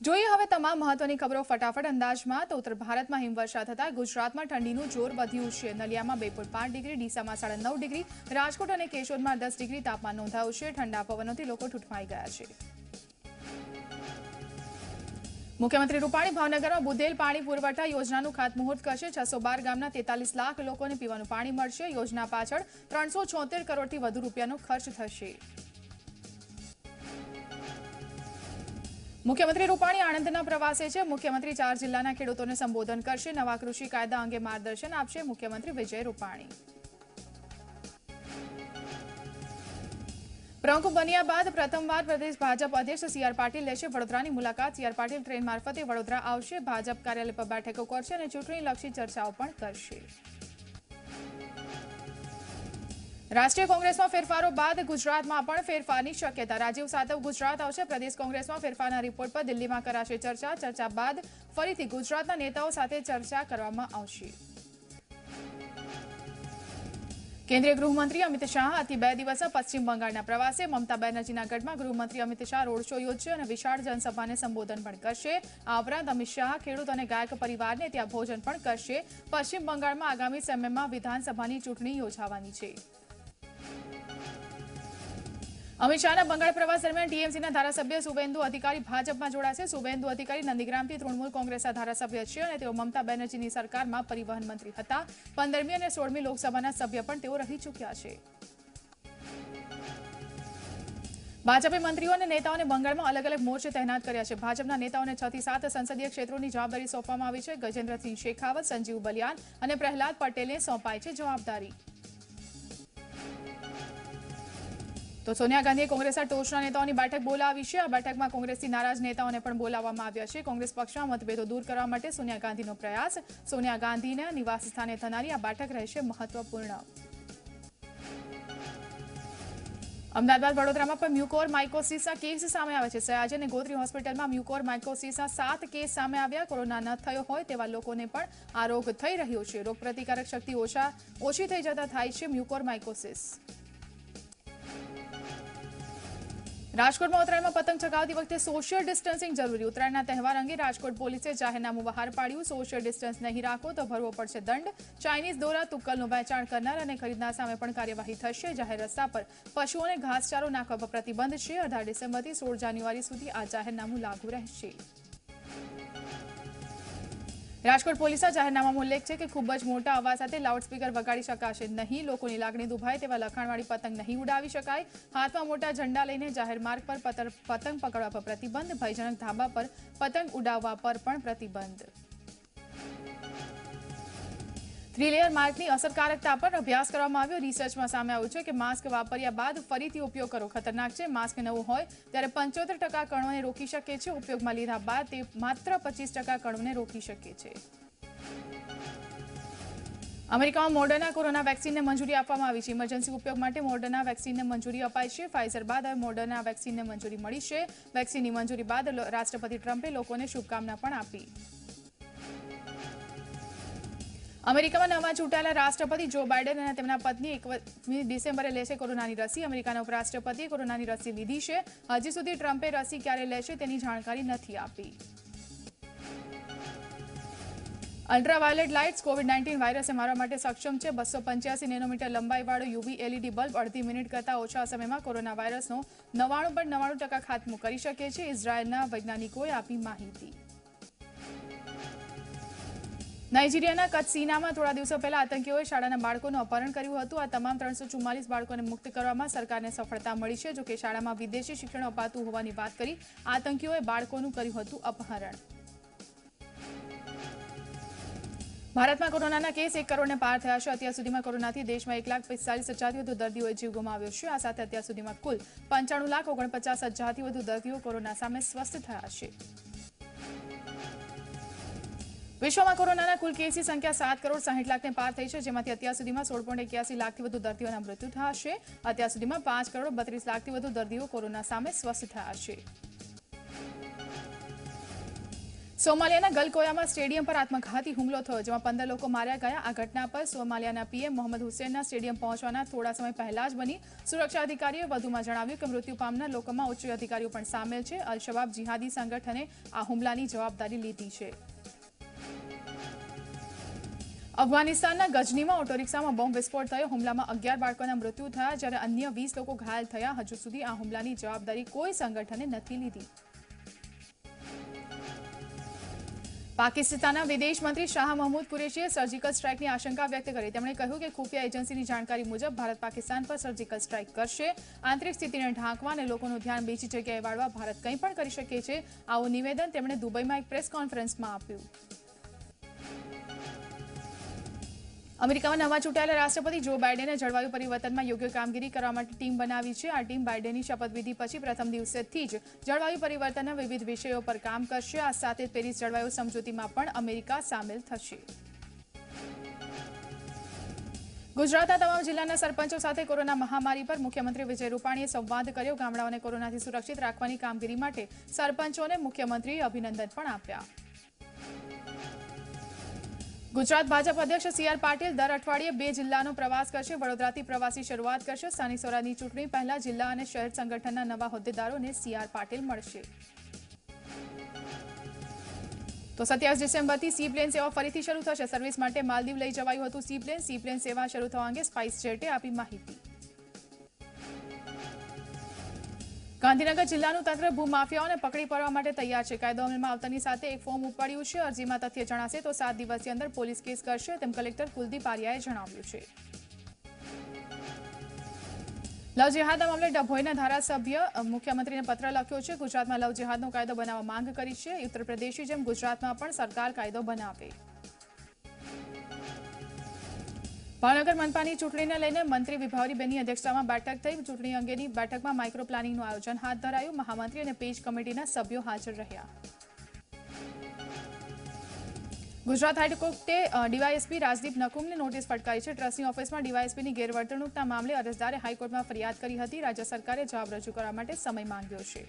જોઈએ હવે તમામ મહત્વની ખબરો ફટાફટ અંદાજમાં તો ઉત્તર ભારતમાં હિમવર્ષા થતા ગુજરાતમાં ઠંડીનું જોર વધ્યું છે। નલિયામાં 2.5 ડિગ્રી, ડીસામાં 9.5 ડિગ્રી, રાજકોટ અને કેશોદમાં 10 ડિગ્રી તાપમાન નોંધાયું છે। ઠંડા પવનોથી લોકો ઠૂંઠવાઈ ગયા છે। મુખ્યમંત્રી રૂપાણી ભાવનગરમાં બુધેલ પાણી પુરવઠા યોજનાનું ખાતમુહૂર્ત કરશે। 612 ગામના 43 લાખ લોકોને પીવાનું પાણી મળશે। યોજના પાછળ 376 કરોડથી વધુ રૂપિયાનો ખર્ચ થશે। મુખ્યમંત્રી રૂપાણી આણંદના પ્રવાસે છે। મુખ્યમંત્રી 4 જિલ્લાના ખેડૂતોને સંબોધન કરશે। નવા કૃષિ કાયદા અંગે માર્ગદર્શન આપશે મુખ્યમંત્રી વિજય રૂપાણી। પ્રમુખ બન્યા બાદ પ્રથમવાર પ્રદેશ ભાજપ અધ્યક્ષ સી.આર. પાટીલ લેશે વડોદરાની મુલાકાત। સી.આર. પાટીલ ટ્રેન મારફતે વડોદરા આવશે। ભાજપ કાર્યાલય પર બેઠકો કરશે અને ચૂંટણીલક્ષી ચર્ચાઓ પણ કરશે। રાષ્ટ્રીય કોંગ્રેસમાં ફેરફારો બાદ ગુજરાતમાં પણ ફેરફારની શક્યતા। રાજીવ સાતવ ગુજરાત આવશે। પ્રદેશ કોંગ્રેસમાં ફેરફારના રિપોર્ટ પર દિલ્હીમાં કરાશે ચર્ચા। ચર્ચા બાદ ફરીથી ગુજરાતના નેતાઓ સાથે ચર્ચા કરવામાં આવશે। કેન્દ્રીય ગૃહમંત્રી અમિત શાહ આથી 2 દિવસના પશ્ચિમ બંગાળના પ્રવાસે। મમતા બેનર્જીના ગઢમાં ગૃહમંત્રી અમિત શાહ રોડ શો યોજશે અને વિશાળ જનસભાને સંબોધન પણ કરશે। આ ઉપરાંત અમિત શાહ ખેડૂત અને ગાયક પરિવારને ત્યાં ભોજન પણ કરશે। પશ્ચિમ બંગાળમાં આગામી સમયમાં વિધાનસભાની ચૂંટણી યોજાવાની છે। અમિત શાહના બંગાળ પ્રવાસ દરમિયાન ટીએમસીના ધારાસભ્ય શુભેન્દુ અધિકારી ભાજપમાં જોડાશે। શુભેન્દુ અધિકારી નંદીગ્રામથી તૃણમૂલ કોંગ્રેસના ધારાસભ્ય છે અને તેઓ મમતા બેનર્જીની સરકારમાં પરિવહન મંત્રી હતા। 15મી અને 16મી લોકસભાના સભ્ય પણ તેઓ રહી ચૂક્યા છે। ભાજપે મંત્રીઓ અને નેતાઓને બંગાળમાં અલગ અલગ મોરચે તહેનાત કર્યા છે। ભાજપના નેતાઓને 6 થી 7 સંસદીય ક્ષેત્રોની જવાબદારી સોંપવામાં આવી છે। ગજેન્દ્રસિંહ શેખાવત, સંજીવ બલિયાન અને પ્રહલાદ પટેલને સોંપાઈ છે જવાબદારી। તો સોનિયા ગાંધીએ કોંગ્રેસના ટોચના નેતાઓની બેઠક બોલાવી છે। આ બેઠકમાં કોંગ્રેસથી નારાજ નેતાઓને પણ બોલાવવામાં આવ્યા છે। કોંગ્રેસ પક્ષમાં મતભેદો દૂર કરવા માટે સોનિયા ગાંધીનો પ્રયાસ। સોનિયા ગાંધીના નિવાસ સ્થાને થનારી આ બેઠક રહેશે મહત્વપૂર્ણ। અમદાવાદ વડોદરામાં પણ મ્યુકોરમાઇકોસિસના કેસ સામે આવ્યા છે। સયાજી અને ગોત્રી હોસ્પિટલમાં મ્યુકોરમાઇકોસિસના 7 કેસ સામે આવ્યા। કોરોના ન થયો હોય તેવા લોકોને પણ આ રોગ થઈ રહ્યો છે। રોગપ્રતિકારક શક્તિ ઓછી થઈ જતા થાય છે મ્યુકોરમાઇકોસિસ। રાજકોટમાં ઉત્તરાયણમાં પતંગ ચગાવતી વખતે સોશિયલ ડિસ્ટન્સિંગ જરૂરી। ઉત્તરાયણના તહેવાર અંગે રાજકોટ પોલીસે જાહેરનામું બહાર પાડ્યું। સોશિયલ ડિસ્ટન્સ નહીં રાખો તો ભરવો પડશે દંડ। ચાઇનીઝ દોરા તુક્કલનું વેચાણ કરનાર અને ખરીદનાર સામે પણ કાર્યવાહી થશે। જાહેર રસ્તા પર પશુઓને ઘાસચારો નાખવા પર પ્રતિબંધ છે। 18 ડિસેમ્બરથી 16 જાન્યુઆરી સુધી આ જાહેરનામું લાગુ રહેશે। રાજકોટ પોલીસના જાહેરનામામાં ઉલ્લેખ છે કે ખૂબ જ મોટા અવાજ સાથે લાઉડસ્પીકર વગાડી શકાશે નહીં। લોકોની લાગણી દુભાય તેવા લખાણવાળી પતંગ નહીં ઉડાવી શકાય। હાથમાં મોટા ઝંડા લઈને જાહેર માર્ગ પર પતંગ પકડવા પર પ્રતિબંધ। ભયજનક ધાબા પર પતંગ ઉડાવવા પર પણ પ્રતિબંધ। 3 લેયર માસ્કની અસરકારકતા પર અભ્યાસ કરવામાં આવ્યો। રિસર્ચમાં સામે આવ્યું છે કે માસ્ક વાપર્યા બાદ ફરીથી ઉપયોગ કરવો ખતરનાક છે। માસ્ક નવું હોય ત્યારે 75% કણોને રોકી શકે છે। ઉપયોગમાં લીધા બાદ તે માત્ર 25% કણોને રોકી શકે છે। અમેરિકામાં મોડર્ના કોરોના વેક્સિનને મંજૂરી આપવામાં આવી છે। ઇમરજન્સી ઉપયોગ માટે મોડર્ના વેક્સિનને મંજૂરી અપાઈ છે। ફાઇઝર બાદ હવે મોડર્ના વેક્સિનને મંજૂરી મળી છે। વેક્સિનની મંજૂરી બાદ રાષ્ટ્રપતિ ટ્રમ્પે લોકોને શુભકામના પણ આપી। અમેરિકામાં નવા ચૂંટાયેલા રાષ્ટ્રપતિ જો બાઇડન અને તેમના પત્ની 21 ડિસેમ્બરે લેશે કોરોનાની રસી। અમેરિકાના ઉપરાષ્ટ્રપતિએ કોરોનાની રસી લીધી છે। હજી સુધી ટ્રમ્પે રસી ક્યારે લેશે તેની જાણકારી નથી આપી। અલ્ટ્રાવાયોલેટ લાઇટ્સ કોવિડ-19 વાયરસને મારવા માટે સક્ષમ છે। 285 નેનોમીટર લંબાઈવાળો યુવી એલઈડી બલ્બ અડધી મિનિટ કરતાં ઓછા સમયમાં કોરોના વાયરસનો 99.99% ખાત્મો કરી શકે છે। ઇઝરાયેલના વૈજ્ઞાનિકોએ આપી માહિતી। નાઇજીરિયાના કત્સીનામાં થોડા દિવસો પહેલા આતંકીઓએ શાળાના બાળકોનું અપહરણ કર્યું હતું। આ તમામ 344 બાળકોને મુક્ત કરવામાં સરકારને સફળતા મળી છે। જોકે શાળામાં વિદેશી શિક્ષણ અપાતું હોવાની વાત કરી આતંકીઓએ બાળકોનું કર્યું હતું અપહરણ। ભારતમાં કોરોનાના કેસ 1 કરોડને પાર થયા છે। અત્યાર સુધીમાં કોરોનાથી દેશમાં 1,45,000થી વધુ દર્દીઓએ જીવ ગુમાવ્યો છે। આ સાથે અત્યાર સુધીમાં કુલ 95,49,000થી વધુ દર્દીઓ કોરોના સામે સ્વસ્થ થયા છે। વિશ્વમાં કોરોનાના કુલ કેસની સંખ્યા 7,60,00,000ને પાર થઈ છે। જેમાંથી અત્યાર સુધીમાં 16.81 લાખથી વધુ દર્દીઓના મૃત્યુ થયા છે। અત્યાર સુધીમાં 5,32,00,000થી વધુ દર્દીઓ કોરોના સામે સ્વસ્થ થયા છે। સોમાલિયાના ગલકોયામાં સ્ટેડિયમ પર આત્મઘાતી હુમલો થયો, જેમાં 15 લોકો માર્યા ગયા। આ ઘટના પર સોમાલિયાના પીએમ મોહમ્મદ હુસૈનના સ્ટેડિયમ પહોંચવાના થોડા સમય પહેલા જ બની। સુરક્ષા અધિકારીઓએ વધુમાં જણાવ્યું કે મૃત્યુ પામનાર લોકોમાં ઉચ્ચ અધિકારીઓ પણ સામેલ છે। અલ શબાબ જિહાદી સંગઠને આ હુમલાની જવાબદારી લીધી છે। અફઘાનિસ્તાનના ગજનીમાં ઓટો રિક્ષામાં બોમ્બ વિસ્ફોટ થયો। હુમલામાં 11 બાળકોના મૃત્યુ થયા, જ્યારે અન્ય 20 લોકો ઘાયલ થયા। હજુ સુધી આ હુમલાની જવાબદારી કોઈ સંગઠને નથી લીધી। પાકિસ્તાનના વિદેશ મંત્રી શાહ મહમૂદ કુરેશીએ સર્જિકલ સ્ટ્રાઇકની આશંકા વ્યક્ત કરી। તેમણે કહ્યું કે ખુફિયા એજન્સીની જાણકારી મુજબ ભારત પાકિસ્તાન પર સર્જિકલ સ્ટ્રાઇક કરશે। આંતરિક સ્થિતિને ઢાંકવા અને લોકોનું ધ્યાન બીજી જગ્યાએ વાળવા ભારત કંઈ પણ કરી શકે છે। આવું નિવેદન તેમણે દુબઈમાં એક પ્રેસ કોન્ફરન્સમાં આપ્યું। અમેરિકામાં નવા ચૂંટાયેલા રાષ્ટ્રપતિ જો બાઇડેને જળવાયુ પરિવર્તનમાં યોગ્ય કામગીરી કરવા માટે ટીમ બનાવી છે। આ ટીમ બાઇડેનની શપથવિધિ પછી પ્રથમ દિવસેથી જ જળવાયુ પરિવર્તનના વિવિધ વિષયો પર કામ કરશે। આ સાથે પેરિસ જળવાયુ સમજૂતીમાં પણ અમેરિકા સામેલ થશે। ગુજરાતના તમામ જિલ્લાના સરપંચો સાથે કોરોના મહામારી પર મુખ્યમંત્રી વિજય રૂપાણીએ સંવાદ કર્યો। ગામડાઓને કોરોનાથી સુરક્ષિત રાખવાની કામગીરી માટે સરપંચોને મુખ્યમંત્રીએ અભિનંદન પણ આપ્યા। ગુજરાત ભાજપ અધ્યક્ષ સી.આર. પાટીલ દર અઠવાડિયે 2 જિલ્લાનો પ્રવાસ કરશે। વડોદરાથી પ્રવાસી શરૂઆત કરશે। સ્થાનિક સ્વરાજની ચૂંટણી પહેલા જિલ્લા અને શહેર સંગઠનના નવા હોદ્દેદારોને સી.આર. પાટીલ મળશે। તો 27 ડિસેમ્બરથી સી પ્લેન સેવા ફરીથી શરૂ થશે। સર્વિસ માટે માલદીવ લઈ જવાયું હતું સી પ્લેન સેવા શરૂ થવા અંગે સ્પાઇસ જેટે આપી માહિતી। ગાંધીનગર જિલ્લાનું તંત્ર ભૂમાફિયાઓને પકડી પાડવા માટે તૈયાર છે। કાયદો અમલમાં આવતાની સાથે એક ફોર્મ ઉપાડ્યું છે। અરજીમાં તથ્ય જણાશે તો 7 દિવસની અંદર પોલીસ કેસ કરશે, તેમ કલેક્ટર કુલદીપ આર્યાએ જણાવ્યું છે। લવ જેહાદના મામલે ડભોઈના ધારાસભ્ય મુખ્યમંત્રીને પત્ર લખ્યો છે। ગુજરાતમાં લવ જેહાદનો કાયદો બનાવવા માંગ કરી છે। ઉત્તર પ્રદેશની જેમ ગુજરાતમાં પણ સરકાર કાયદો બનાવે। ભાવનગર મનપાની ચૂંટણીને લઈને મંત્રી વિભાવરીબેનની અધ્યક્ષતામાં બેઠક થઈ। ચૂંટણી અંગેની બેઠકમાં માઇક્રો પ્લાનિંગનું આયોજન હાથ ધરાયું। મહામંત્રી અને પેજ કમિટીના સભ્યો હાજર રહ્યા। ગુજરાત હાઈકોર્ટે ડીવાયએસપી રાજદીપ નકુમને નોટિસ ફટકારી છે। ટ્રસ્ટની ઓફિસમાં ડીવાયએસપીની ગેરવર્તણૂકના મામલે અરજદારે હાઈકોર્ટમાં ફરિયાદ કરી હતી। રાજ્ય સરકારે જવાબ રજૂ કરવા માટે સમય માંગ્યો છે।